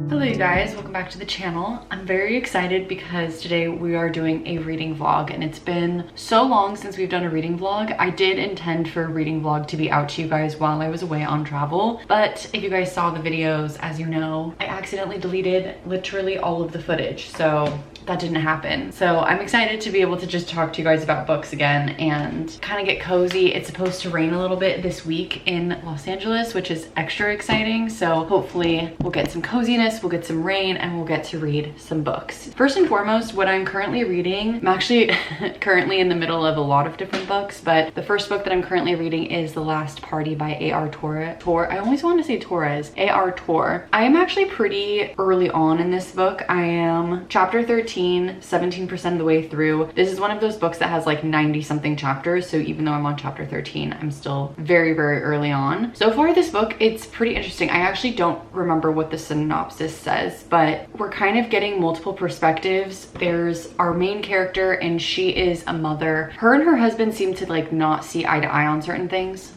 Hello you guys, welcome back to the channel. I'm very excited because today we are doing a reading vlog and it's been so long since we've done a reading vlog. I did intend for a reading vlog to be out to you guys while I was away on travel, but if you guys saw the videos, as you know, I accidentally deleted literally all of the footage, so that didn't happen. So I'm excited to be able to just talk to you guys about books again and kind of get cozy. It's supposed to rain a little bit this week in Los Angeles, which is extra exciting. So hopefully we'll get some coziness, we'll get some rain, and we'll get to read some books. First and foremost, what I'm currently reading, I'm actually currently in the middle of a lot of different books, but the first book that I'm currently reading is The Last Party by A.R. I always want to say Torres. A.R. Tor. I am actually pretty early on in this book. I am chapter 13, 17% of the way through. This is one of those books that has like 90 something chapters, so even though I'm on chapter 13, I'm still very early on. So far this book, it's pretty interesting. I actually don't remember what the synopsis says, but we're kind of getting multiple perspectives. There's our main character and she is a mother. Her and her husband seem to like not see eye to eye on certain things.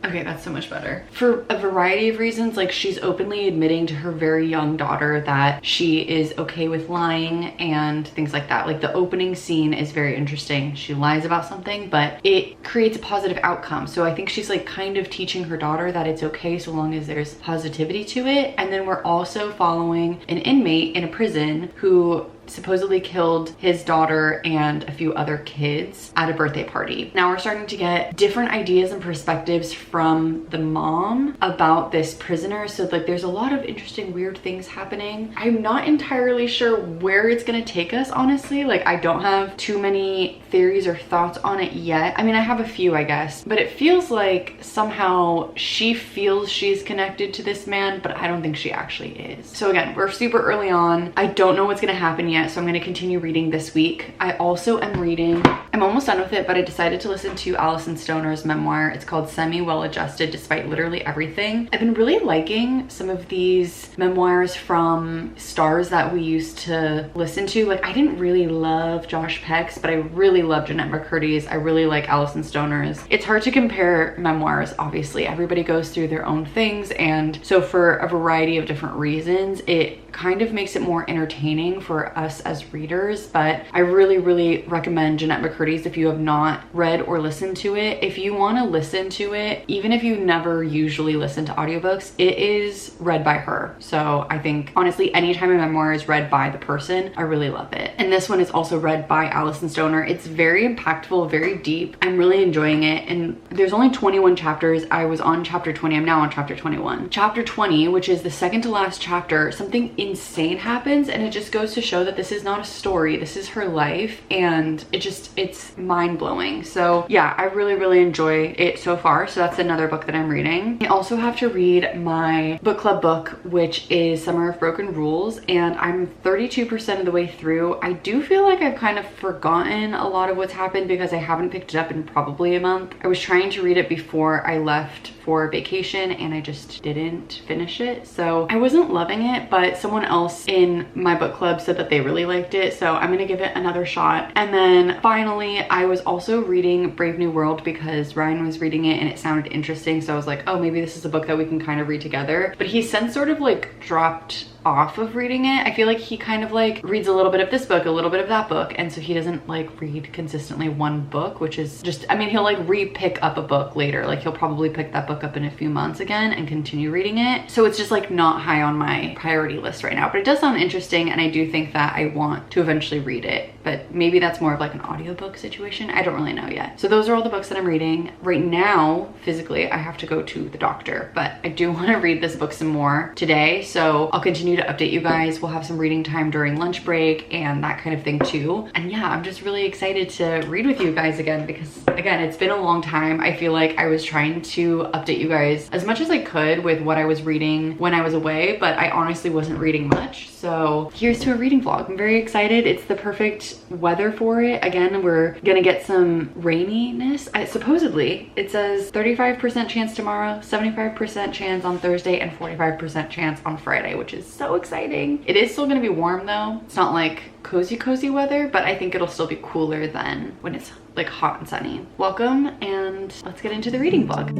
Okay, that's so much better. For a variety of reasons, like she's openly admitting to her very young daughter that she is okay with lying and things like that. Like the opening scene is very interesting. She lies about something, but it creates a positive outcome. So I think she's like kind of teaching her daughter that it's okay so long as there's positivity to it. And then we're also following an inmate in a prison who supposedly killed his daughter and a few other kids at a birthday party. Now we're starting to get different ideas and perspectives from the mom about this prisoner. So like there's a lot of interesting weird things happening. I'm not entirely sure where it's gonna take us, honestly. Like I don't have too many theories or thoughts on it yet. I mean, I have a few, I guess, but it feels like somehow she feels she's connected to this man, but I don't think she actually is. So again, we're super early on. I don't know what's gonna happen yet, so I'm gonna continue reading this week. I also am reading, I'm almost done with it, but I decided to listen to Alison Stoner's memoir. It's called Semi Well Adjusted Despite Literally Everything. I've been really liking some of these memoirs from stars that we used to listen to. Like I didn't really love Josh Peck's, but I really love Jeanette McCurdy's. I really like Alison Stoner's. It's hard to compare memoirs, obviously. Everybody goes through their own things, and so for a variety of different reasons, it kind of makes it more entertaining for us as readers. But I really recommend Jeanette McCurdy's if you have not read or listened to it. If you want to listen to it, even if you never usually listen to audiobooks, it is read by her. So I think honestly, anytime a memoir is read by the person, I really love it. And this one is also read by Alison Stoner. It's very impactful, very deep. I'm really enjoying it. And there's only 21 chapters. I was on chapter 20. I'm now on chapter 21. Chapter 20, which is the second to last chapter, something insane happens, and it just goes to show that this is not a story. This is her life, and it's mind-blowing. So yeah, I really enjoy it so far. So that's another book that I'm reading. I also have to read my book club book, which is Summer of Broken Rules, and I'm 32% of the way through. I do feel like I've kind of forgotten a lot of what's happened because I haven't picked it up in probably a month. I was trying to read it before I left for vacation and I just didn't finish it. So I wasn't loving it, but someone else in my book club said that they really liked it. So I'm gonna give it another shot. And then finally, I was also reading Brave New World because Ryan was reading it and it sounded interesting. So I was like, oh, maybe this is a book that we can kind of read together. But he's since sort of like dropped off of reading it. I feel like he kind of like reads a little bit of this book, a little bit of that book, and so he doesn't like read consistently one book, which is just, I mean, he'll like re-pick up a book later. Like he'll probably pick that book up in a few months again and continue reading it. So it's just like not high on my priority list right now, but it does sound interesting and I do think that I want to eventually read it, but maybe that's more of like an audiobook situation. I don't really know yet. So those are all the books that I'm reading. Right now, physically, I have to go to the doctor, but I do want to read this book some more today. So I'll continue to update you guys. We'll have some reading time during lunch break and that kind of thing too. And yeah, I'm just really excited to read with you guys again because again, it's been a long time. I feel like I was trying to update you guys as much as I could with what I was reading when I was away, but I honestly wasn't reading much. So here's to a reading vlog. I'm very excited. It's the perfect weather for it. Again, we're gonna get some raininess. Supposedly, it says 35% chance tomorrow, 75% chance on Thursday, and 45% chance on Friday, which is so exciting. It is still gonna be warm though. It's not like cozy weather, but I think it'll still be cooler than when it's like hot and sunny. Welcome, and let's get into the reading vlog.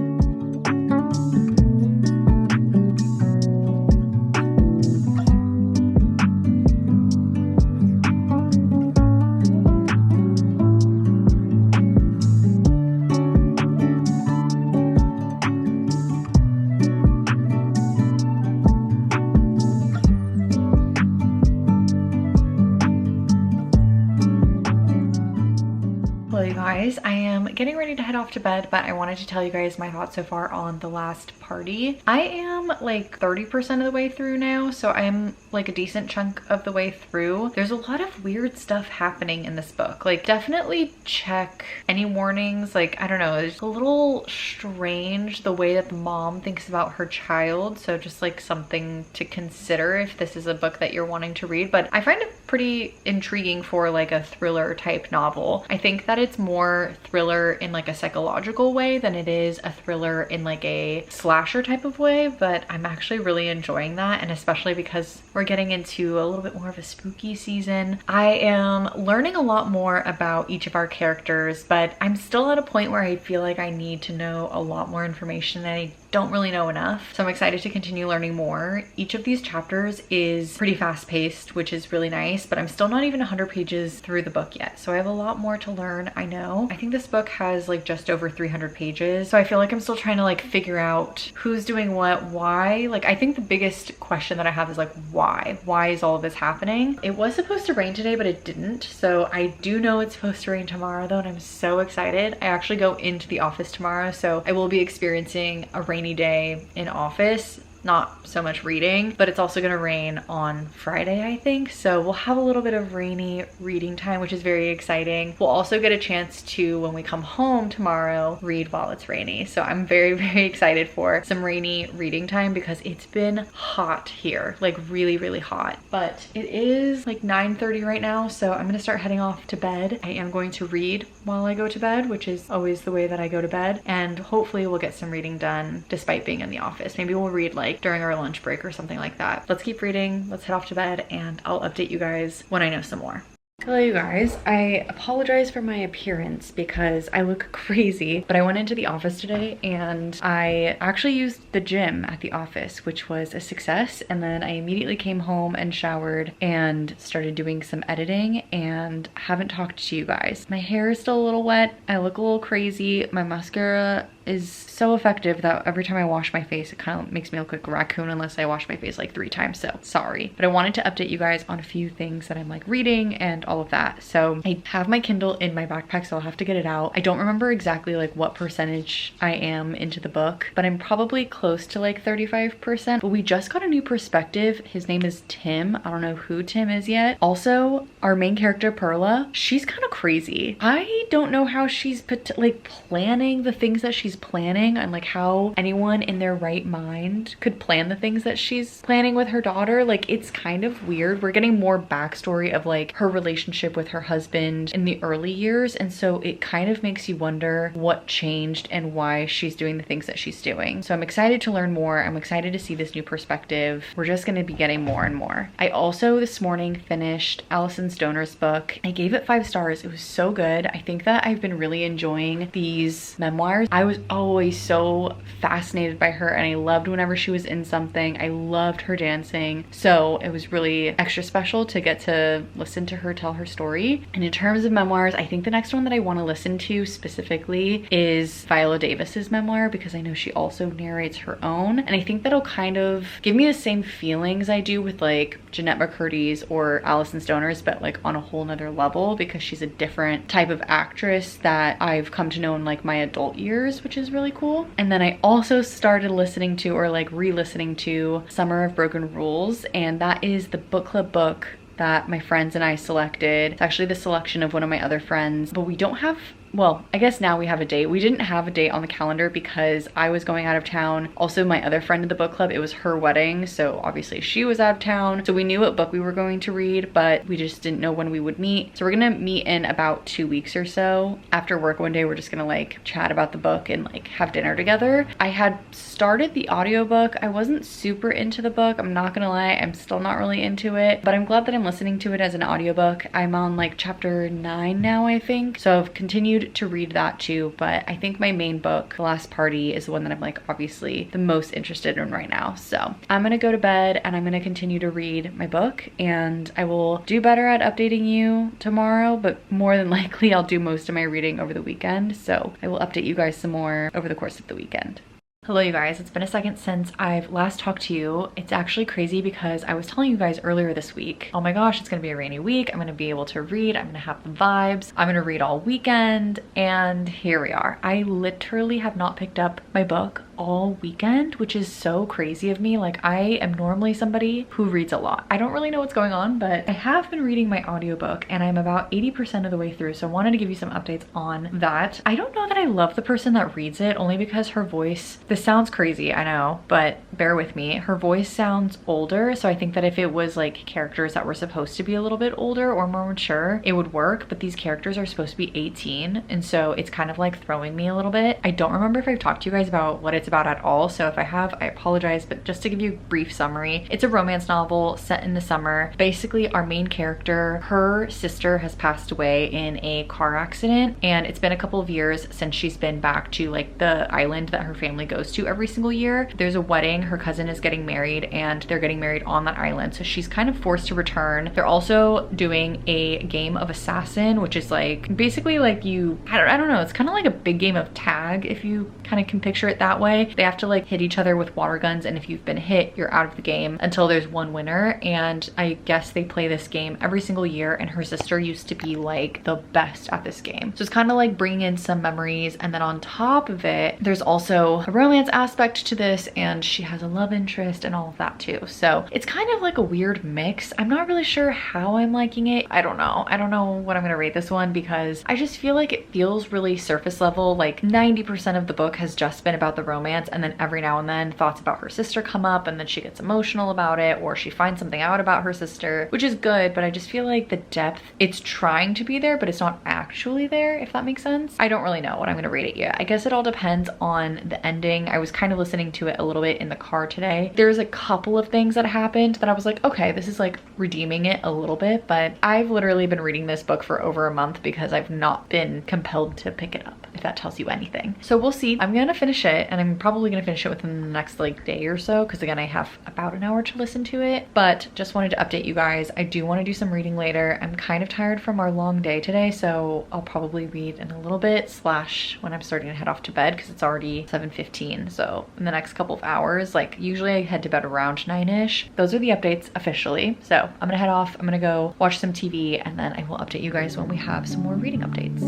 guys, I am getting ready to head off to bed, but I wanted to tell you guys my thoughts so far on The Last Party. I am like 30% of the way through now, so I'm like a decent chunk of the way through. There's a lot of weird stuff happening in this book. Like, definitely check any warnings. Like, I don't know, it's a little strange the way that the mom thinks about her child, so just like something to consider if this is a book that you're wanting to read. But I find it pretty intriguing for like a thriller type novel. I think that it's more thriller in like a psychological way than it is a thriller in like a slasher type of way, but I'm actually really enjoying that, and especially because we're getting into a little bit more of a spooky season. I am learning a lot more about each of our characters, but I'm still at a point where I feel like I need to know a lot more information and I don't really know enough. So I'm excited to continue learning more. Each of these chapters is pretty fast paced, which is really nice, but I'm still not even 100 pages through the book yet. So I have a lot more to learn, I know. I think this book has like just over 300 pages. So I feel like I'm still trying to like figure out who's doing what, why. Like, I think the biggest question that I have is like, why? Why is all of this happening? It was supposed to rain today, but it didn't. So I do know it's supposed to rain tomorrow though, and I'm so excited. I actually go into the office tomorrow, so I will be experiencing a rainy day in office. Not so much reading, but it's also gonna rain on Friday, I think. So we'll have a little bit of rainy reading time, which is very exciting. We'll also get a chance to, when we come home tomorrow, read while it's rainy. So I'm very, very excited for some rainy reading time because it's been hot here, like really, really hot. But it is like 9:30 right now, so I'm gonna start heading off to bed. I am going to read while I go to bed, which is always the way that I go to bed. And hopefully we'll get some reading done despite being in the office. Maybe we'll read like during our lunch break or something like that. Let's keep reading, let's head off to bed, and I'll update you guys when I know some more. Hello you guys, I apologize for my appearance because I look crazy, but I went into the office today and I actually used the gym at the office, which was a success. And then I immediately came home and showered and started doing some editing and haven't talked to you guys. My hair is still a little wet, I look a little crazy, my mascara is so effective that every time I wash my face, it kind of makes me look like a raccoon unless I wash my face like 3 times, so sorry. But I wanted to update you guys on a few things that I'm like reading and all of that. So I have my Kindle in my backpack, so I'll have to get it out. I don't remember exactly like what percentage I am into the book, but I'm probably close to like 35%. But we just got a new perspective. His name is Tim. I don't know who Tim is yet. Also, our main character, Perla, she's kind of crazy. I don't know how she's planning the things that she's planning, and like how anyone in their right mind could plan the things that she's planning with her daughter. Like, it's kind of weird. We're getting more backstory of like her relationship with her husband in the early years, and so it kind of makes you wonder what changed and why she's doing the things that she's doing. So I'm excited to learn more. I'm excited to see this new perspective. We're just going to be getting more and more. I also this morning finished Alison Stoner's book. I gave it 5 stars. It was so good. I think that I've been really enjoying these memoirs. I was always so fascinated by her and I loved whenever she was in something. I loved her dancing. So it was really extra special to get to listen to her tell her story. And in terms of memoirs, I think the next one that I want to listen to specifically is Viola Davis's memoir, because I know she also narrates her own. And I think that'll kind of give me the same feelings I do with like Jeanette McCurdy's or Alison Stoner's, but like on a whole nother level, because she's a different type of actress that I've come to know in like my adult years, which is really cool. And then I also started listening to, or like re-listening to, Summer of Broken Rules, and that is the book club book that my friends and I selected. It's actually the selection of one of my other friends, but we don't have, well, I guess now we have a date. We didn't have a date on the calendar because I was going out of town. Also, my other friend in the book club, it was her wedding, so obviously she was out of town. So we knew what book we were going to read, but we just didn't know when we would meet. So we're gonna meet in about 2 weeks or so. After work one day, we're just gonna like chat about the book and like have dinner together. I had started the audiobook. I wasn't super into the book, I'm not gonna lie. I'm still not really into it, but I'm glad that I'm listening to it as an audiobook. I'm on like chapter 9 now, I think. So I've continued to read that too, but I think my main book, The Last Party, is the one that I'm like obviously the most interested in right now. So I'm gonna go to bed and I'm gonna continue to read my book, and I will do better at updating you tomorrow, but more than likely I'll do most of my reading over the weekend. So I will update you guys some more over the course of the weekend. Hello you guys, it's been a second since I've last talked to you. It's actually crazy because I was telling you guys earlier this week, oh my gosh, it's gonna be a rainy week. I'm gonna be able to read, I'm gonna have the vibes, I'm gonna read all weekend, and here we are. I literally have not picked up my book all weekend, which is so crazy of me. Like, I am normally somebody who reads a lot. I don't really know what's going on, but I have been reading my audiobook and I'm about 80% of the way through. So I wanted to give you some updates on that. I don't know that I love the person that reads it, only because her voice, this sounds crazy, I know, but bear with me. Her voice sounds older. So I think that if it was like characters that were supposed to be a little bit older or more mature, it would work. But these characters are supposed to be 18. And so it's kind of like throwing me a little bit. I don't remember if I've talked to you guys about what it's about at all, so if I have, I apologize, but just to give you a brief summary, it's a romance novel set in the summer. Basically, our main character, her sister has passed away in a car accident, and it's been a couple of years since she's been back to like the island that her family goes to every single year. There's a wedding, her cousin is getting married, and they're getting married on that island, so she's kind of forced to return. They're also doing a game of assassin, which is like basically like I don't know, it's kind of like a big game of tag, if you kind of can picture it that way. They have to like hit each other with water guns, and if you've been hit, you're out of the game until there's one winner. And I guess they play this game every single year, and her sister used to be like the best at this game. So it's kind of like bringing in some memories, and then on top of it, there's also a romance aspect to this, and she has a love interest and all of that too. So it's kind of like a weird mix. I'm not really sure how I'm liking it. I don't know what I'm gonna rate this one, because I just feel like it feels really surface level. Like 90% of the book has just been about the romance, and then every now and then thoughts about her sister come up, and then she gets emotional about it, or she finds something out about her sister, which is good, but I just feel like the depth, it's trying to be there, but it's not actually there, if that makes sense. I don't really know what I'm gonna rate it yet. I guess it all depends on the ending. I was kind of listening to it a little bit in the car today. There's a couple of things that happened that I was like, okay, this is like redeeming it a little bit, but I've literally been reading this book for over a month because I've not been compelled to pick it up, if that tells you anything. So we'll see. I'm gonna finish it, and I'm probably gonna finish it within the next like day or so, because again, I have about an hour to listen to it. But just wanted to update you guys. I do want to do some reading later. I'm kind of tired from our long day today, so I'll probably read in a little bit, slash when I'm starting to head off to bed, because it's already 7:15. So in the next couple of hours, like usually I head to bed around 9ish. Those are the updates officially. So I'm gonna head off, I'm gonna go watch some TV, and then I will update you guys when we have some more reading updates.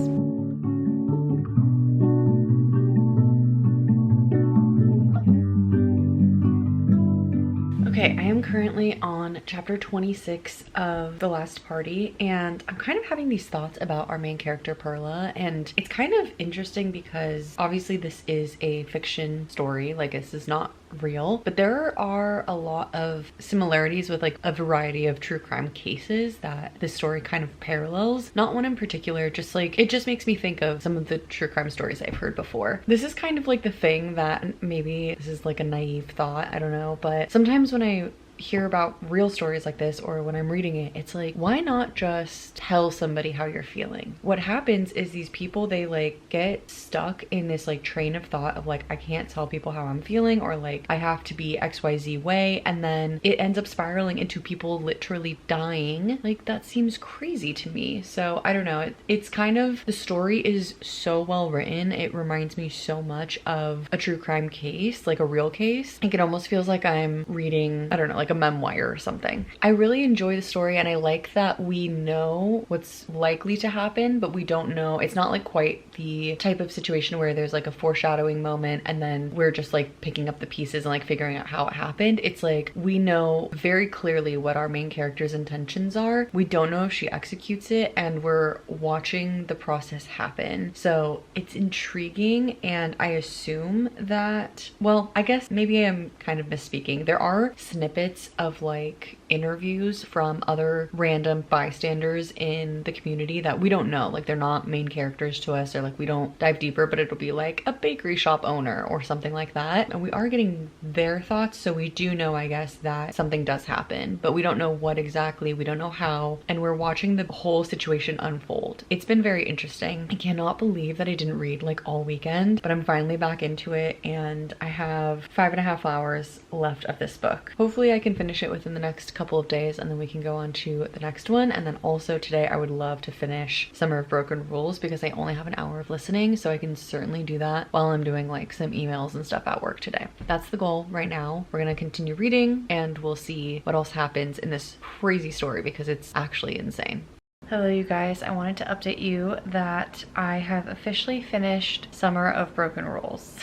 Okay, I am currently on chapter 26 of The Last Party, and I'm kind of having these thoughts about our main character, Perla, and it's kind of interesting because obviously this is a fiction story, like this is not real, but there are a lot of similarities with like a variety of true crime cases that this story kind of parallels. Not one in particular, just like it just makes me think of some of the true crime stories I've heard before. This is kind of like the thing that, maybe this is like a naive thought, I don't know, but sometimes when I hear about real stories like this, or when I'm reading it, it's like, why not just tell somebody how you're feeling? What happens is these people, they like get stuck in this like train of thought of like, I can't tell people how I'm feeling, or like I have to be XYZ way, and then it ends up spiraling into people literally dying. Like that seems crazy to me. So I don't know, it's kind of, the story is so well written. It reminds me so much of a true crime case, like a real case. Like it almost feels like I'm reading, I don't know, like a memoir or something. I really enjoy the story, and I like that we know what's likely to happen, but we don't know. It's not like quite the type of situation where there's like a foreshadowing moment and then we're just like picking up the pieces and like figuring out how it happened. It's like we know very clearly what our main character's intentions are. We don't know if she executes it, and we're watching the process happen. So it's intriguing, and I assume that, well, I guess maybe I'm kind of misspeaking. There are snippets of like interviews from other random bystanders in the community that we don't know, like they're not main characters to us, or like we don't dive deeper, but it'll be like a bakery shop owner or something like that, and we are getting their thoughts. So we do know, I guess, that something does happen, but we don't know what exactly, we don't know how, and we're watching the whole situation unfold. It's been very interesting. I cannot believe that I didn't read like all weekend, but I'm finally back into it, and I have 5.5 hours left of this book. Hopefully I can finish it within the next couple of days and then we can go on to the next one. And then also today I would love to finish Summer of Broken Rules because I only have an hour of listening, so I can certainly do that while I'm doing like some emails and stuff at work today. That's the goal right now. We're gonna continue reading and we'll see what else happens in this crazy story because it's actually insane. Hello you guys, I wanted to update you that I have officially finished Summer of Broken Rules.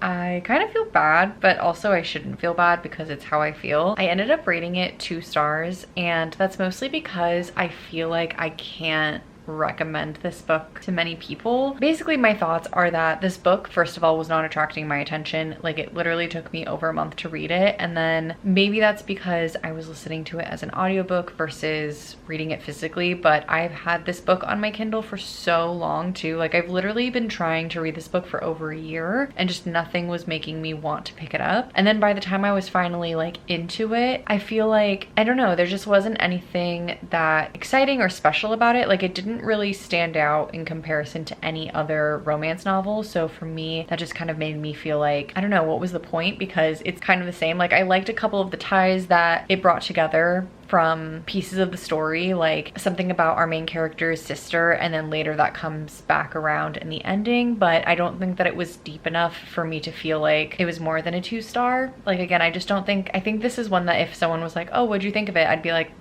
I kind of feel bad, but also I shouldn't feel bad because it's how I feel. I ended up rating it 2 stars, and that's mostly because I feel like I can't recommend this book to many people. Basically, my thoughts are that this book, first of all, was not attracting my attention. Like, it literally took me over a month to read it, and then maybe that's because I was listening to it as an audiobook versus reading it physically, but I've had this book on my Kindle for so long too. Like, I've literally been trying to read this book for over a year and just nothing was making me want to pick it up. And then by the time I was finally like into it, I feel like, I don't know, there just wasn't anything that exciting or special about it. Like, it didn't really stand out in comparison to any other romance novel. So for me, that just kind of made me feel like, I don't know, what was the point? Because it's kind of the same. Like, I liked a couple of the ties that it brought together from pieces of the story, like something about our main character's sister, and then later that comes back around in the ending, but I don't think that it was deep enough for me to feel like it was more than a 2 star. Like, again, I just don't think, I think this is one that if someone was like, oh, what'd you think of it? I'd be like,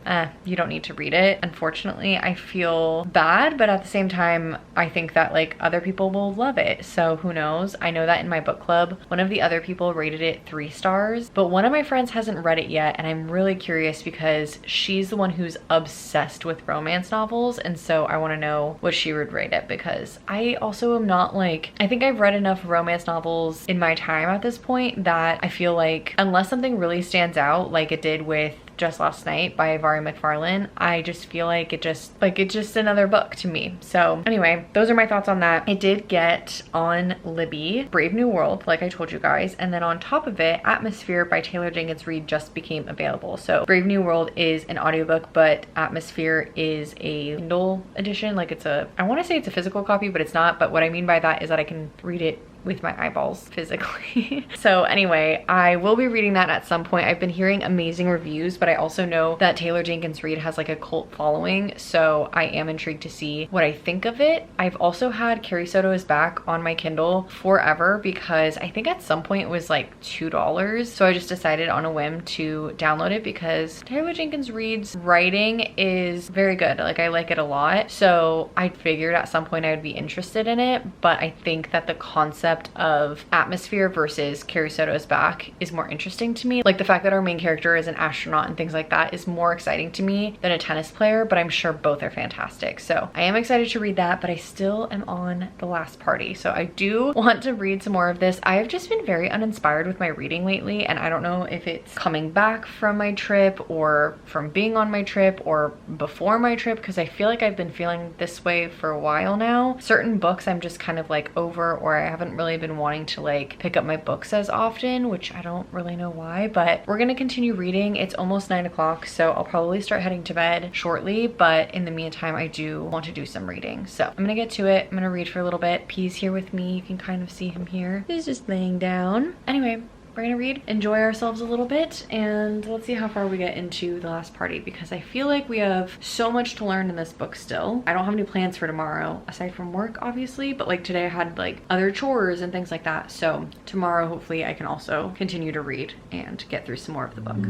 you don't need to read it. Unfortunately, I feel bad, but at the same time, I think that like other people will love it. So who knows? I know that in my book club, one of the other people rated it 3 stars, but one of my friends hasn't read it yet, and I'm really curious because she's the one who's obsessed with romance novels, and so I want to know what she would rate it, because I also am not like, I think I've read enough romance novels in my time at this point that I feel like unless something really stands out like it did with Just Last Night by Vari McFarlane, I just feel like it's just another book to me. So anyway, those are my thoughts on that. It did get on Libby Brave New World, like I told you guys, and then on top of it, Atmosphere by Taylor Jenkins Reid just became available. So Brave New World is an audiobook, but Atmosphere is a Kindle edition. Like, it's a, I want to say it's a physical copy, but it's not. But what I mean by that is that I can read it with my eyeballs physically. So anyway, I will be reading that at some point. I've been hearing amazing reviews, but I also know that Taylor Jenkins Reid has like a cult following, so I am intrigued to see what I think of it. I've also had Carrie Soto Is Back on my Kindle forever because I think at some point it was like $2, so I just decided on a whim to download it because Taylor Jenkins Reid's writing is very good. Like, I like it a lot, so I figured at some point I would be interested in it, but I think that the concept of Atmosphere versus Carrie Soto Is Back is more interesting to me. Like, the fact that our main character is an astronaut and things like that is more exciting to me than a tennis player, but I'm sure both are fantastic. So I am excited to read that, but I still am on The Last Party. So I do want to read some more of this. I have just been very uninspired with my reading lately, and I don't know if it's coming back from my trip or from being on my trip or before my trip, because I feel like I've been feeling this way for a while now. Certain books I'm just kind of like over, or I haven't really been wanting to like pick up my books as often, which I don't really know why, but we're gonna continue reading. It's almost 9 o'clock, so I'll probably start heading to bed shortly, but in the meantime, I do want to do some reading. So I'm gonna get to it. I'm gonna read for a little bit. P's here with me. You can kind of see him here. He's just laying down. Anyway, we're gonna read, enjoy ourselves a little bit, and let's see how far we get into The Last Party, because I feel like we have so much to learn in this book still. I don't have any plans for tomorrow, aside from work, obviously, but like today I had like other chores and things like that. So tomorrow, hopefully I can also continue to read and get through some more of the book.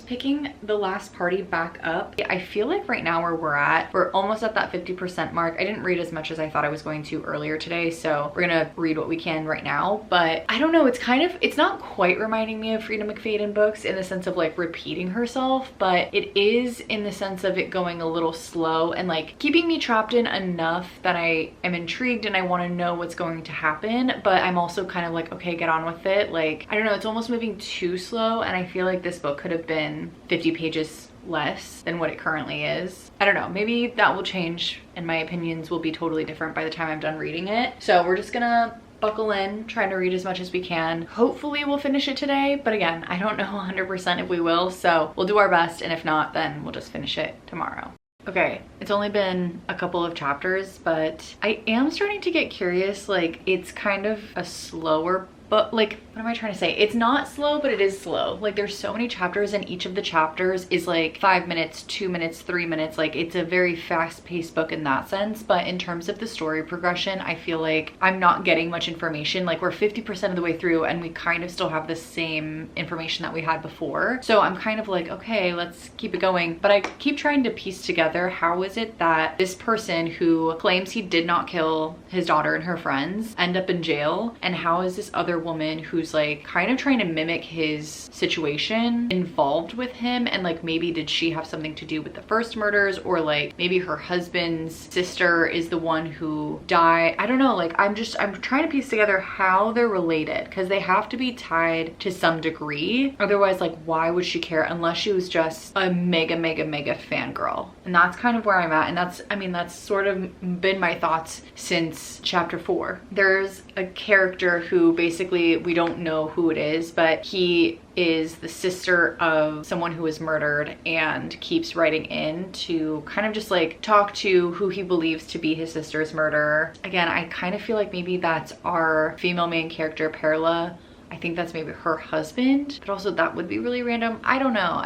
Picking The Last Party back up. I feel like right now where we're almost at that 50% mark. I didn't read as much as I thought I was going to earlier today, so we're gonna read what we can right now. But I don't know, it's not quite reminding me of Frida McFadden books in the sense of like repeating herself, but it is in the sense of it going a little slow and like keeping me trapped in enough that I am intrigued and I want to know what's going to happen, but I'm also kind of like, okay, get on with it. Like, I don't know, it's almost moving too slow, and I feel like this book could have been 50 pages less than what it currently is. I don't know, maybe that will change and my opinions will be totally different by the time I'm done reading it. So we're just gonna buckle in, trying to read as much as we can. Hopefully we'll finish it today, but again, I don't know 100% if we will, so we'll do our best, and if not, then we'll just finish it tomorrow. Okay, it's only been a couple of chapters, but I am starting to get curious. Like, it's kind of a slower book. Like, what am I trying to say? It's not slow, but it is slow. Like, there's so many chapters, and each of the chapters is like 5 minutes, 2 minutes, 3 minutes. Like, it's a very fast-paced book in that sense. But in terms of the story progression, I feel like I'm not getting much information. Like, we're 50% of the way through, and we kind of still have the same information that we had before. So I'm kind of like, okay, let's keep it going. But I keep trying to piece together, how is it that this person who claims he did not kill his daughter and her friends end up in jail? And how is this other woman who's like kind of trying to mimic his situation involved with him? And like, maybe did she have something to do with the first murders, or like maybe her husband's sister is the one who died? I don't know. Like, I'm trying to piece together how they're related, because they have to be tied to some degree. Otherwise, like, why would she care unless she was just a mega fangirl? And that's kind of where I'm at. And that's, I mean, that's sort of been my thoughts since chapter 4. There's a character who basically, we don't know who it is, but he is the sister of someone who was murdered and keeps writing in to kind of just like talk to who he believes to be his sister's murderer. Again, I kind of feel like maybe that's our female main character, Perla. I think that's maybe her husband, but also that would be really random. I don't know.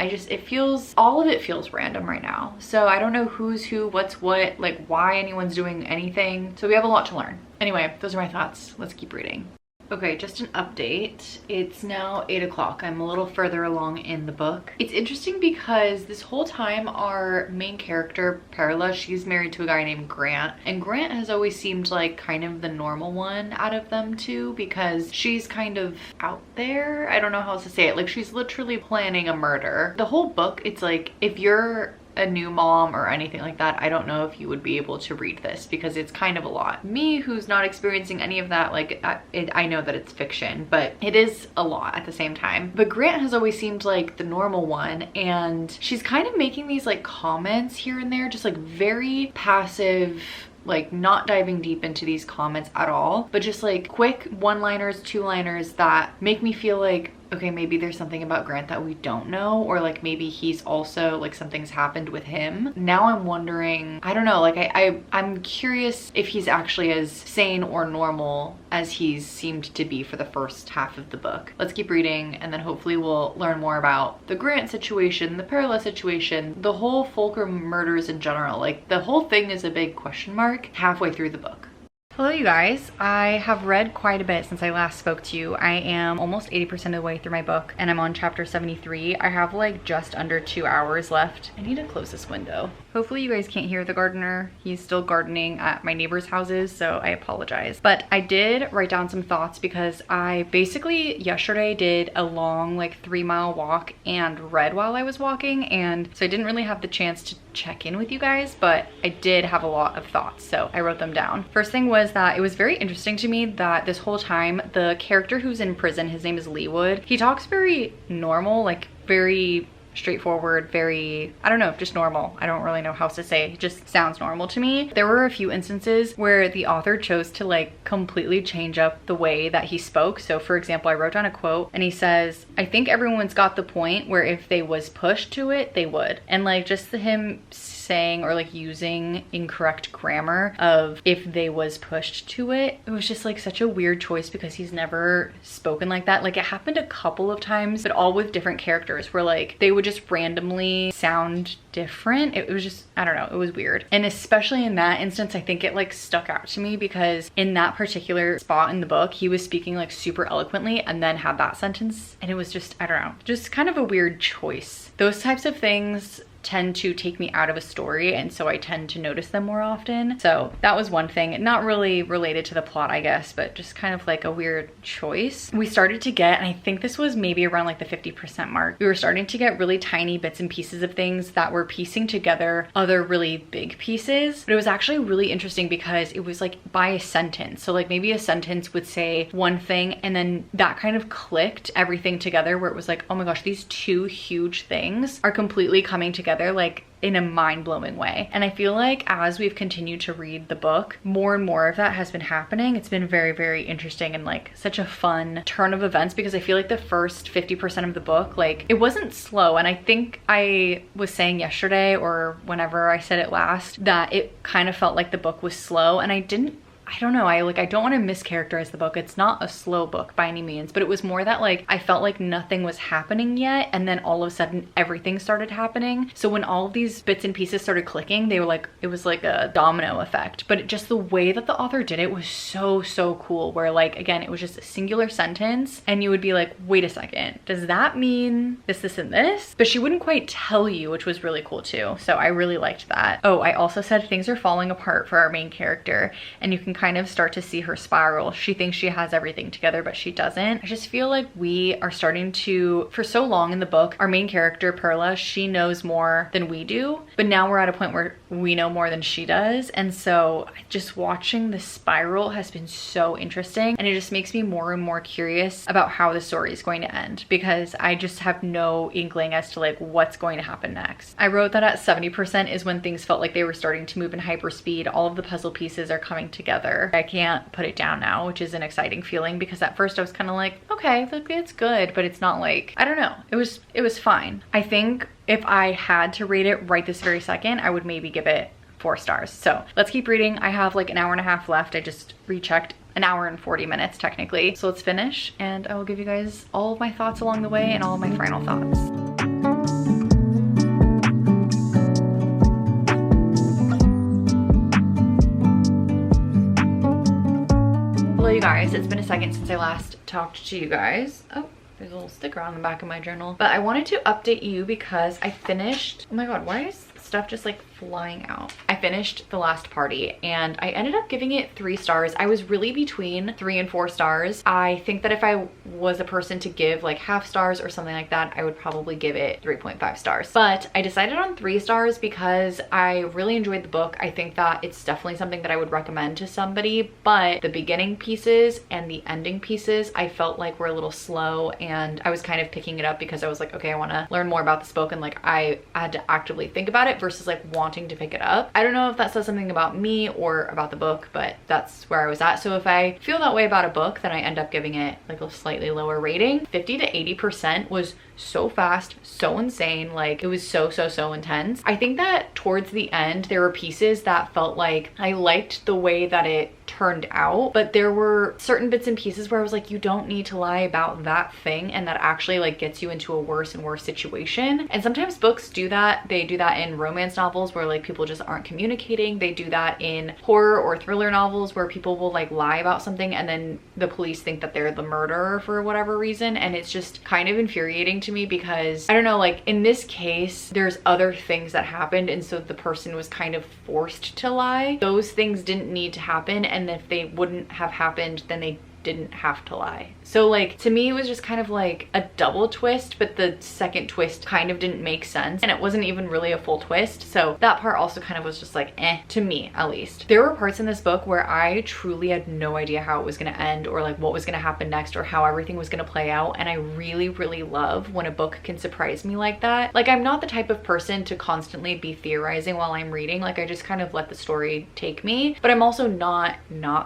All of it feels random right now. So I don't know who's who, what's what, like why anyone's doing anything. So we have a lot to learn. Anyway, those are my thoughts. Let's keep reading. Okay, just an update. It's now 8 o'clock. I'm a little further along in the book. It's interesting because this whole time our main character, Perla, she's married to a guy named Grant. And Grant has always seemed like kind of the normal one out of them two, because she's kind of out there. I don't know how else to say it. Like, she's literally planning a murder. The whole book, it's like, if you're a new mom or anything like that, I don't know if you would be able to read this, because it's kind of a lot. Me, who's not experiencing any of that, like I know that it's fiction, but it is a lot at the same time. But Grant has always seemed like the normal one, and she's kind of making these like comments here and there, just like very passive, like not diving deep into these comments at all, but just like quick one-liners, two-liners that make me feel like, okay, maybe there's something about Grant that we don't know, or like maybe he's also like something's happened with him. Now I'm wondering, I don't know, like I'm curious if he's actually as sane or normal as he's seemed to be for the first half of the book. Let's keep reading, and then hopefully we'll learn more about the Grant situation, the Perla situation, the whole Fulcrum murders in general. Like, the whole thing is a big question mark halfway through the book. Hello you guys, I have read quite a bit since I last spoke to you. I am almost 80% of the way through my book, and I'm on chapter 73. I have like just under 2 hours left. I need to close this window. Hopefully you guys can't hear the gardener. He's still gardening at my neighbor's houses, so I apologize. But I did write down some thoughts because I basically yesterday did a long like 3-mile walk and read while I was walking, and so I didn't really have the chance to check in with you guys, but I did have a lot of thoughts, so I wrote them down. First thing was that it was very interesting to me that this whole time the character who's in prison, his name is Leewood, he talks very normal, like very straightforward, very, I don't know, just normal. I don't really know how else to say. It just sounds normal to me. There were a few instances where the author chose to like completely change up the way that he spoke. So for example, I wrote down a quote and he says, "I think everyone's got the point where if they was pushed to it, they would." And like just him saying or like using incorrect grammar of "if they was pushed to it," it was just like such a weird choice because he's never spoken like that. Like, it happened a couple of times, but all with different characters where like they would just randomly sound different. It was just, I don't know, it was weird. And especially in that instance, I think it like stuck out to me because in that particular spot in the book, he was speaking like super eloquently and then had that sentence, and it was just, I don't know, just kind of a weird choice. Those types of things tend to take me out of a story, and so I tend to notice them more often. So that was one thing, not really related to the plot, I guess, but just kind of like a weird choice. We started to get, and I think this was maybe around like the 50% mark, we were starting to get really tiny bits and pieces of things that were piecing together other really big pieces. But it was actually really interesting because it was like by a sentence. So like maybe a sentence would say one thing and then that kind of clicked everything together where it was like, oh my gosh, these two huge things are completely coming together. Like in a mind-blowing way. And I feel like as we've continued to read the book, more and more of that has been happening. It's been very, very interesting and like such a fun turn of events, because I feel like the first 50% of the book, like it wasn't slow. And I think I was saying yesterday or whenever I said it last that it kind of felt like the book was slow, and I don't know, I don't want to mischaracterize the book. It's not a slow book by any means, but it was more that like I felt like nothing was happening yet, and then all of a sudden everything started happening. So when all of these bits and pieces started clicking, they were like, it was like a domino effect. But just the way that the author did it was so cool, where like, again, it was just a singular sentence and you would be like, wait a second, does that mean this and this? But she wouldn't quite tell you, which was really cool too. So I really liked that. Oh, I also said things are falling apart for our main character, and you can kind of start to see her spiral. She thinks she has everything together, but she doesn't. I just feel like we are starting to, for so long in the book, our main character, Perla, she knows more than we do, but now we're at a point where we know more than she does. And so just watching the spiral has been so interesting, and it just makes me more and more curious about how the story is going to end, because I just have no inkling as to like what's going to happen next. I wrote that at 70% is when things felt like they were starting to move in hyperspeed. All of the puzzle pieces are coming together. I can't put it down now, which is an exciting feeling, because at first I was kind of like, okay, look, it's good, but it's not like, I don't know. It was fine. I think if I had to rate it right this very second, I would maybe give it 4 stars. So let's keep reading. I have like an hour and a half left. I just rechecked, an hour and 40 minutes technically. So let's finish, and I will give you guys all of my thoughts along the way and all of my final thoughts. You guys, it's been a second since I last talked to you guys. Oh, there's a little sticker on the back of my journal, but I wanted to update you because I finished, oh my god, why is stuff just like flying out? I finished The Last Party and I ended up giving it 3 stars. I was really between 3 and 4 stars. I think that if I was a person to give like half stars or something like that, I would probably give it 3.5 stars. But I decided on 3 stars because I really enjoyed the book. I think that it's definitely something that I would recommend to somebody, but the beginning pieces and the ending pieces I felt like were a little slow, and I was kind of picking it up because I was like, okay, I want to learn more about this book, and like I had to actively think about it versus like wanting to pick it up. I don't know if that says something about me or about the book, but that's where I was at. So if I feel that way about a book, then I end up giving it like a slightly lower rating. 50 to 80% was so fast, so insane. Like it was so intense. I think that towards the end there were pieces that felt like I liked the way that it turned out, but there were certain bits and pieces where I was like, you don't need to lie about that thing, and that actually like gets you into a worse and worse situation. And sometimes books do that. They do that in romance novels where like people just aren't communicating. They do that in horror or thriller novels where people will like lie about something and then the police think that they're the murderer for whatever reason, and it's just kind of infuriating to me because I don't know, like in this case there's other things that happened, and so the person was kind of forced to lie. Those things didn't need to happen, and if they wouldn't have happened, then they didn't have to lie. So like to me it was just kind of like a double twist, but the second twist kind of didn't make sense, and it wasn't even really a full twist. So that part also kind of was just like to me at least. There were parts in this book where I truly had no idea how it was going to end, or like what was going to happen next, or how everything was going to play out, and I really love when a book can surprise me like that. Like I'm not the type of person to constantly be theorizing while I'm reading. Like I just kind of let the story take me, but I'm also not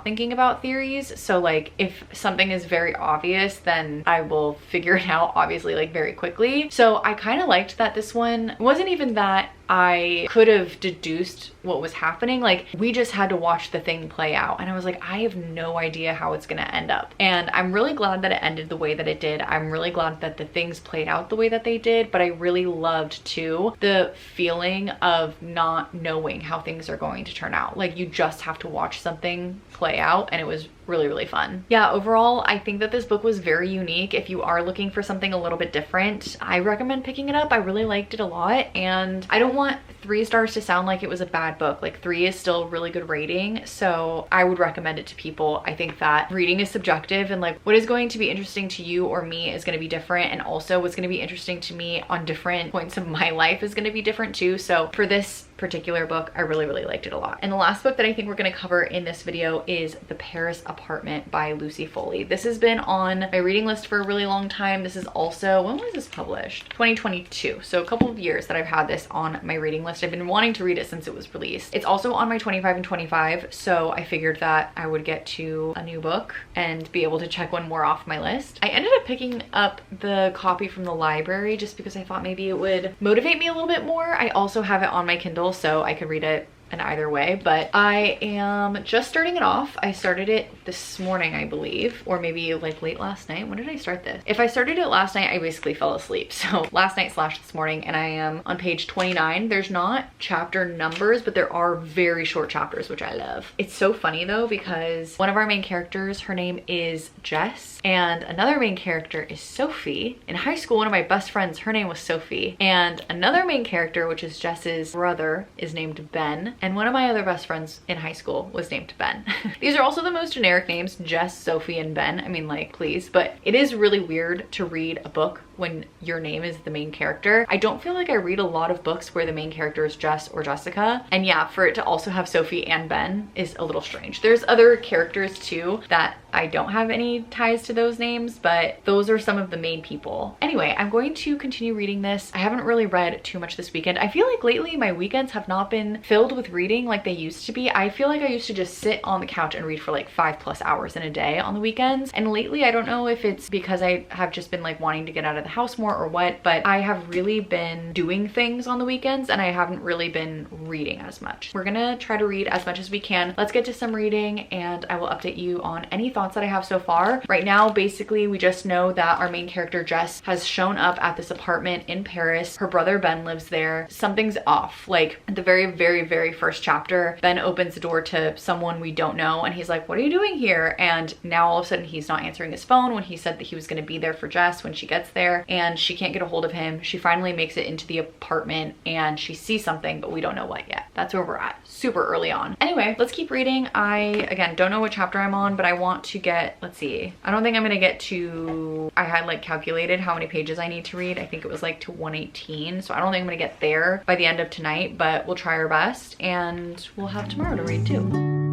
thinking about theories. So like if something is very obvious, then I will figure it out obviously like very quickly. So I kind of liked that this one wasn't even that I could have deduced what was happening. Like we just had to watch the thing play out, and I was like, I have no idea how it's gonna end up. And I'm really glad that it ended the way that it did. I'm really glad that the things played out the way that they did, but I really loved too the feeling of not knowing how things are going to turn out. Like you just have to watch something play out, and it was really fun. Yeah, overall I think that this book was very unique. If you are looking for something a little bit different, I recommend picking it up. I really liked it a lot, and I don't want 3 stars to sound like it was a bad book. Like 3 is still a really good rating, so I would recommend it to people. I think that reading is subjective, and like what is going to be interesting to you or me is going to be different, and also what's going to be interesting to me on different points of my life is going to be different too. So for this particular book, I really liked it a lot. And the last book that I think we're going to cover in this video is The Paris Apartment by Lucy Foley. This has been on my reading list for a really long time. This is also, when was this published? 2022. So a couple of years that I've had this on my reading list. I've been wanting to read it since it was released. It's also on my 25 and 25. So I figured that I would get to a new book and be able to check one more off my list. I ended up picking up the copy from the library just because I thought maybe it would motivate me a little bit more. I also have it on my Kindle so I could read it in either way, but I am just starting it off. I started it this morning, I believe, or maybe like late last night. When did I start this? If I started it last night, I basically fell asleep. So last night / this morning, and I am on page 29. There's not chapter numbers, but there are very short chapters, which I love. It's so funny though, because one of our main characters, her name is Jess, and another main character is Sophie. In high school, one of my best friends, her name was Sophie, and another main character, which is Jess's brother, is named Ben. And one of my other best friends in high school was named Ben. These are also the most generic names, Jess, Sophie, and Ben. I mean, like, please. But it is really weird to read a book when your name is the main character. I don't feel like I read a lot of books where the main character is Jess or Jessica. And yeah, for it to also have Sophie and Ben is a little strange. There's other characters too that I don't have any ties to those names, but those are some of the main people. Anyway, I'm going to continue reading this. I haven't really read too much this weekend. I feel like lately my weekends have not been filled with reading like they used to be. I feel like I used to just sit on the couch and read for like 5+ hours in a day on the weekends. And lately, I don't know if it's because I have just been like wanting to get out of the house more or what, but I have really been doing things on the weekends and I haven't really been reading as much. We're gonna try to read as much as we can. Let's get to some reading and I will update you on any thoughts that I have so far. Right now, basically, we just know that our main character, Jess, has shown up at this apartment in Paris. Her brother, Ben, lives there. Something's off. Like at the very first chapter, Ben opens the door to someone we don't know and he's like, what are you doing here? And now all of a sudden he's not answering his phone when he said that he was going to be there for Jess when she gets there, and she can't get a hold of him. She finally makes it into the apartment and she sees something, but we don't know what yet. That's where we're at, super early on. Anyway, let's keep reading. I, again, don't know what chapter I'm on, but I want to get, let's see, I don't think I'm gonna get to, I had like calculated how many pages I need to read. I think it was like to 118, so I don't think I'm gonna get there by the end of tonight, but we'll try our best and we'll have tomorrow to read too.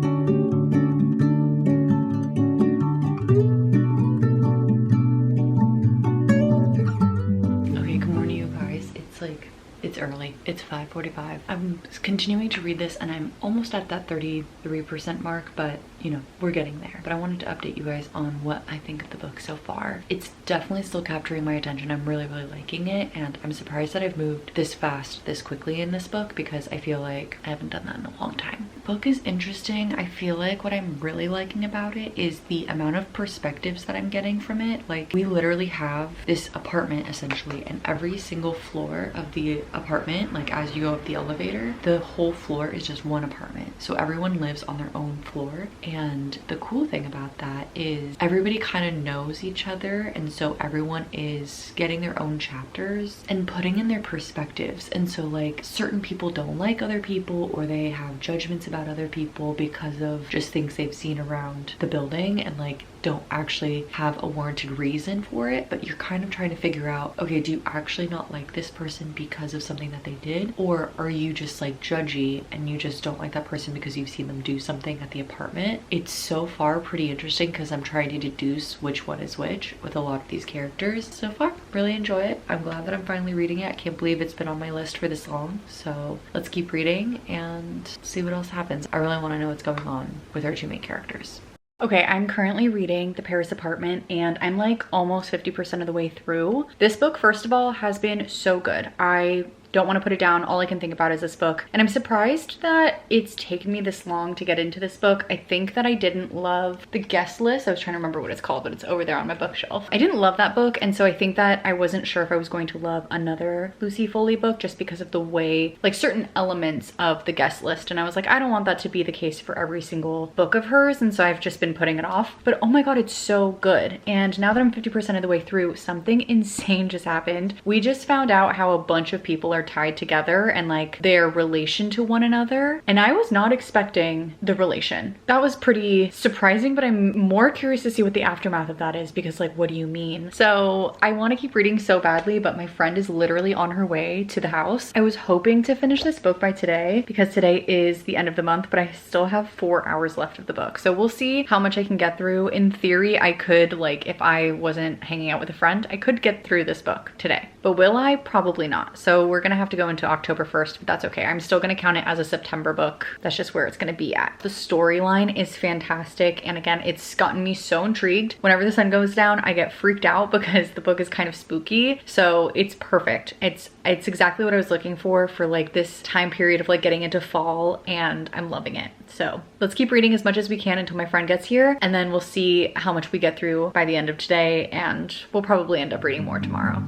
It's early. It's 5:45. I'm continuing to read this and I'm almost at that 33% mark, but you know, we're getting there. But I wanted to update you guys on what I think of the book so far. It's definitely still capturing my attention. I'm really liking it, and I'm surprised that I've moved this fast, this quickly in this book, because I feel like I haven't done that in a long time. The book is interesting. I feel like what I'm really liking about it is the amount of perspectives that I'm getting from it. Like, we literally have this apartment essentially, and every single floor of the apartment, like as you go up the elevator, the whole floor is just one apartment. So everyone lives on their own floor. And the cool thing about that is everybody kind of knows each other, and so everyone is getting their own chapters and putting in their perspectives. And so like certain people don't like other people, or they have judgments about other people because of just things they've seen around the building, and like don't actually have a warranted reason for it, but you're kind of trying to figure out, okay, do you actually not like this person because of something that they did, or are you just like judgy and you just don't like that person because you've seen them do something at the apartment? It's so far pretty interesting because I'm trying to deduce which one is which with a lot of these characters. So far, really enjoy it. I'm glad that I'm finally reading it. I can't believe it's been on my list for this long. So let's keep reading and see what else happens. I really want to know what's going on with our two main characters. Okay, I'm currently reading The Paris Apartment and I'm like almost 50% of the way through. This book, first of all, has been so good. I don't want to put it down. All I can think about is this book. And I'm surprised that it's taken me this long to get into this book. I think that I didn't love the guest list. I was trying to remember what it's called, but it's over there on my bookshelf. I didn't love that book. And so I think that I wasn't sure if I was going to love another Lucy Foley book just because of the way, like certain elements of the guest list. And I was like, I don't want that to be the case for every single book of hers. And so I've just been putting it off. But oh my God, it's so good. And now that I'm 50% of the way through, something insane just happened. We just found out how a bunch of people are tied together and like their relation to one another. And I was not expecting the relation. That was pretty surprising, but I'm more curious to see what the aftermath of that is, because like, what do you mean? So I want to keep reading so badly, but my friend is literally on her way to the house. I was hoping to finish this book by today because today is the end of the month, but I still have 4 hours left of the book. So we'll see how much I can get through. In theory, I could, like, if I wasn't hanging out with a friend, I could get through this book today. But will I? Probably not. So we're gonna have to go into October 1st, but that's okay. I'm still gonna count it as a September book. That's just where it's gonna be at. The storyline is fantastic. And again, it's gotten me so intrigued. Whenever the sun goes down, I get freaked out because the book is kind of spooky. So it's perfect. It's exactly what I was looking for like this time period of like getting into fall, and I'm loving it. So let's keep reading as much as we can until my friend gets here, and then we'll see how much we get through by the end of today, and we'll probably end up reading more tomorrow.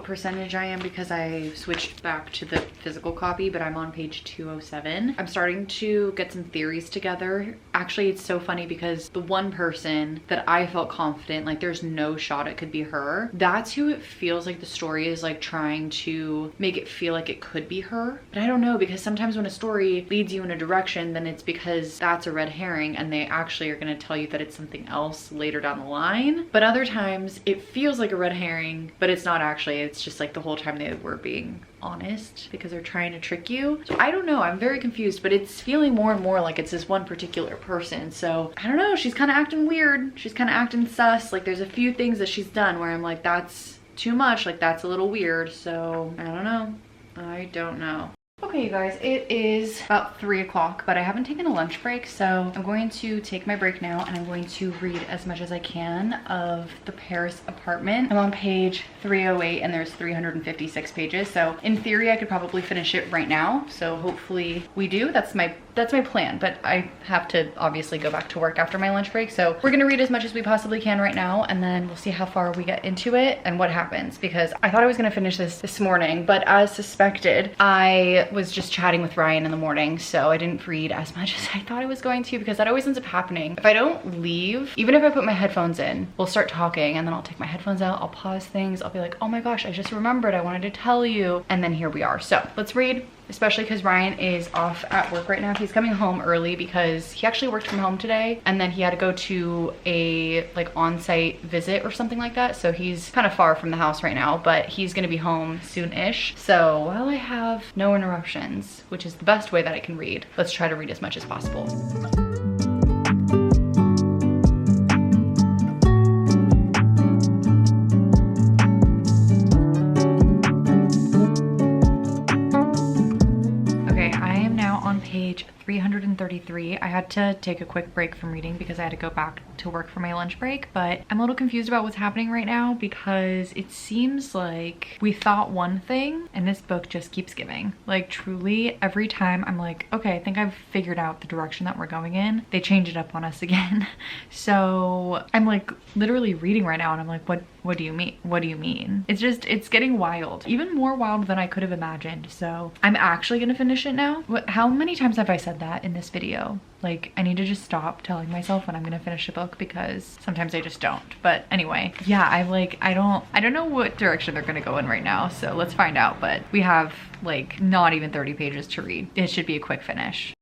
Percentage I am because I switched back to the physical copy, but I'm on page 207. I'm starting to get some theories together. Actually, it's so funny because the one person that I felt confident, like there's no shot it could be her, that's who it feels like the story is like trying to make it feel like it could be her. But I don't know, because sometimes when a story leads you in a direction, then it's because that's a red herring and they actually are going to tell you that it's something else later down the line. But other times it feels like a red herring, but it's not actually. It's just like the whole time they were being honest because they're trying to trick you. So I don't know, I'm very confused, but it's feeling more and more like it's this one particular person. So I don't know, she's kind of acting weird. She's kind of acting sus. Like there's a few things that she's done where I'm like, that's too much, like that's a little weird. So I don't know. Okay, you guys, it is about 3 o'clock, but I haven't taken a lunch break, so I'm going to take my break now and I'm going to read as much as I can of The Paris Apartment. I'm on page 308 and there's 356 pages, so in theory I could probably finish it right now, so hopefully we do. That's my plan, but I have to obviously go back to work after my lunch break, so we're gonna read as much as we possibly can right now, and then we'll see how far we get into it and what happens, because I thought I was gonna finish this morning, but as suspected, I was just chatting with Ryan in the morning, so I didn't read as much as I thought I was going to, because that always ends up happening. If I don't leave, even if I put my headphones in, we'll start talking and then I'll take my headphones out, I'll pause things, I'll be like, oh my gosh, I just remembered I wanted to tell you, and then here we are. So let's read, especially because Ryan is off at work right now. He's coming home early because he actually worked from home today, and then he had to go to a like on-site visit or something like that, so he's kind of far from the house right now, but he's gonna be home soon-ish. So while I have no interruptions, which is the best way that I can read, let's try to read as much as possible. Page 333. I had to take a quick break from reading because I had to go back to work for my lunch break, but I'm a little confused about what's happening right now because it seems like we thought one thing and this book just keeps giving. Like truly, every time I'm like, okay, I think I've figured out the direction that we're going in, they change it up on us again. So I'm like literally reading right now and I'm like, what do you mean? What do you mean? It's getting wild, even more wild than I could have imagined. So I'm actually gonna finish it now. How many times have I said that in this video? Like, I need to just stop telling myself when I'm gonna finish a book because sometimes I just don't. But anyway, yeah, I don't know what direction they're gonna go in right now, so let's find out. But we have like not even 30 pages to read. It should be a quick finish.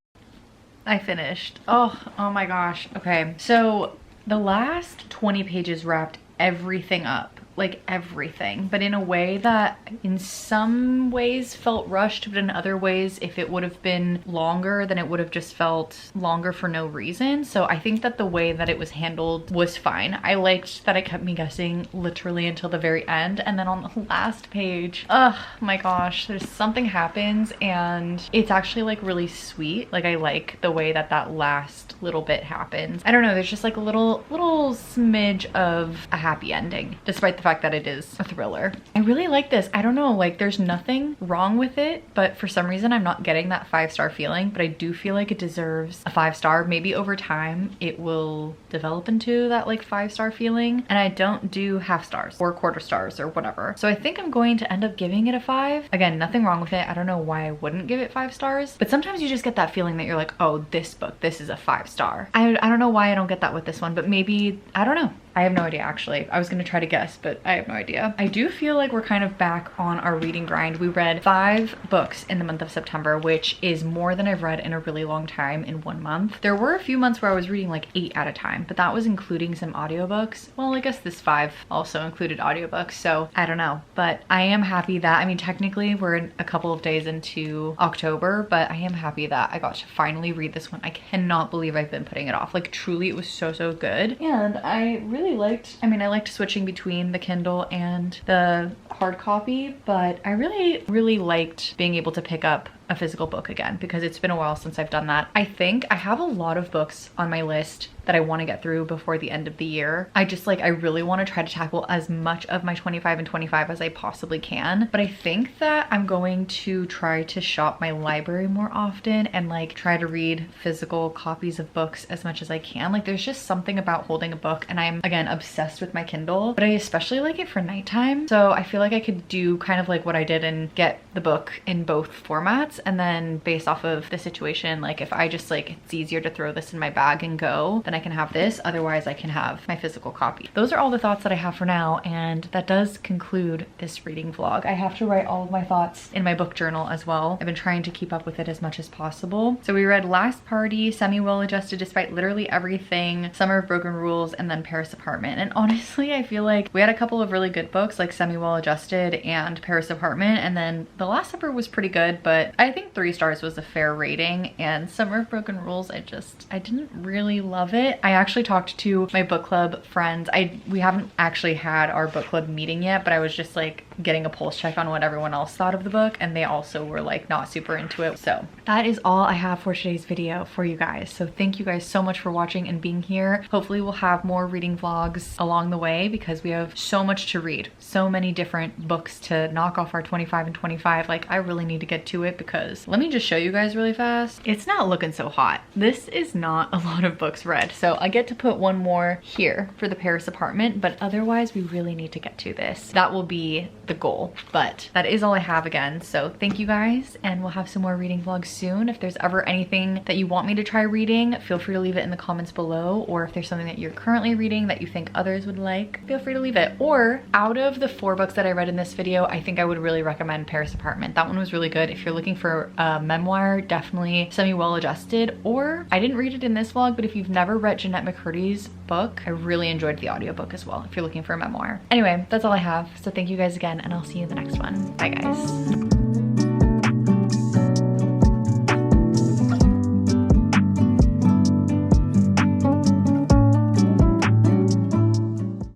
I finished. Oh my gosh. Okay, so the last 20 pages wrapped everything up, like everything, but in a way that in some ways felt rushed, but in other ways, if it would have been longer, then it would have just felt longer for no reason. So I think that the way that it was handled was fine. I liked that it kept me guessing literally until the very end, and then on the last page, oh my gosh, there's something happens and it's actually like really sweet. Like I like the way that that last little bit happens. I don't know, there's just like a little smidge of a happy ending, despite the the fact that it is a thriller. I really like this. I don't know, like there's nothing wrong with it, but for some reason I'm not getting that 5-star feeling, but I do feel like it deserves a 5-star. Maybe over time it will develop into that like 5-star feeling, and I don't do half stars or quarter stars or whatever. So I think I'm going to end up giving it a 5. Again, nothing wrong with it. I don't know why I wouldn't give it 5 stars, but sometimes you just get that feeling that you're like, oh, this book, this is a 5-star. I don't know why I don't get that with this one, but maybe, I don't know. I have no idea actually. I was gonna try to guess, but I have no idea. I do feel like we're kind of back on our reading grind. We read 5 books in the month of September, which is more than I've read in a really long time in 1 month. There were a few months where I was reading like 8 at a time, but that was including some audiobooks. Well, I guess this 5 also included audiobooks, so I don't know. But I am happy that, I mean, technically we're a couple of days into October, but I am happy that I got to finally read this one. I cannot believe I've been putting it off. Like truly, it was so good. And I really liked, I liked switching between the Kindle and the hard copy, but I really liked being able to pick up a physical book again, because it's been a while since I've done that. I think I have a lot of books on my list that I want to get through before the end of the year. I really want to try to tackle as much of my 25 and 25 as I possibly can. But I think that I'm going to try to shop my library more often and like try to read physical copies of books as much as I can. Like there's just something about holding a book, and I'm again obsessed with my Kindle, but I especially like it for nighttime. So I feel like I could do kind of like what I did and get the book in both formats, and then based off of the situation, like if I just like, it's easier to throw this in my bag and go, then I can have this. Otherwise I can have my physical copy. Those are all the thoughts that I have for now, and that does conclude this reading vlog. I have to write all of my thoughts in my book journal as well. I've been trying to keep up with it as much as possible. So we read Last Party, Semi Well Adjusted Despite Literally Everything, Summer of Broken Rules, and then Paris Apartment. And honestly, I feel like we had a couple of really good books like Semi Well Adjusted and Paris Apartment, and then The Last Supper was pretty good, but I think 3 stars was a fair rating. And Summer of Broken Rules, I didn't really love it. I actually talked to my book club friends. We haven't actually had our book club meeting yet, but I was just like getting a pulse check on what everyone else thought of the book, and they also were like not super into it. So that is all I have for today's video for you guys. So thank you guys so much for watching and being here. Hopefully we'll have more reading vlogs along the way, because we have so much to read, so many different books to knock off our 25 and 25. Like I really need to get to it, because let me just show you guys really fast. It's not looking so hot. This is not a lot of books read. So I get to put one more here for the Paris Apartment, but otherwise we really need to get to this. That will be the goal, but that is all I have again. So thank you guys, and we'll have some more reading vlogs soon. If there's ever anything that you want me to try reading, feel free to leave it in the comments below, or if there's something that you're currently reading that you think others would like, feel free to leave it. Or out of the 4 books that I read in this video, I think I would really recommend Paris Apartment. That one was really good. If you're looking for a memoir, definitely Semi Well Adjusted. Or I didn't read it in this vlog, but if you've never read Jeanette McCurdy's book, I really enjoyed the audiobook as well if you're looking for a memoir. Anyway, that's all I have. So thank you guys again, and I'll see you in the next one. Bye guys.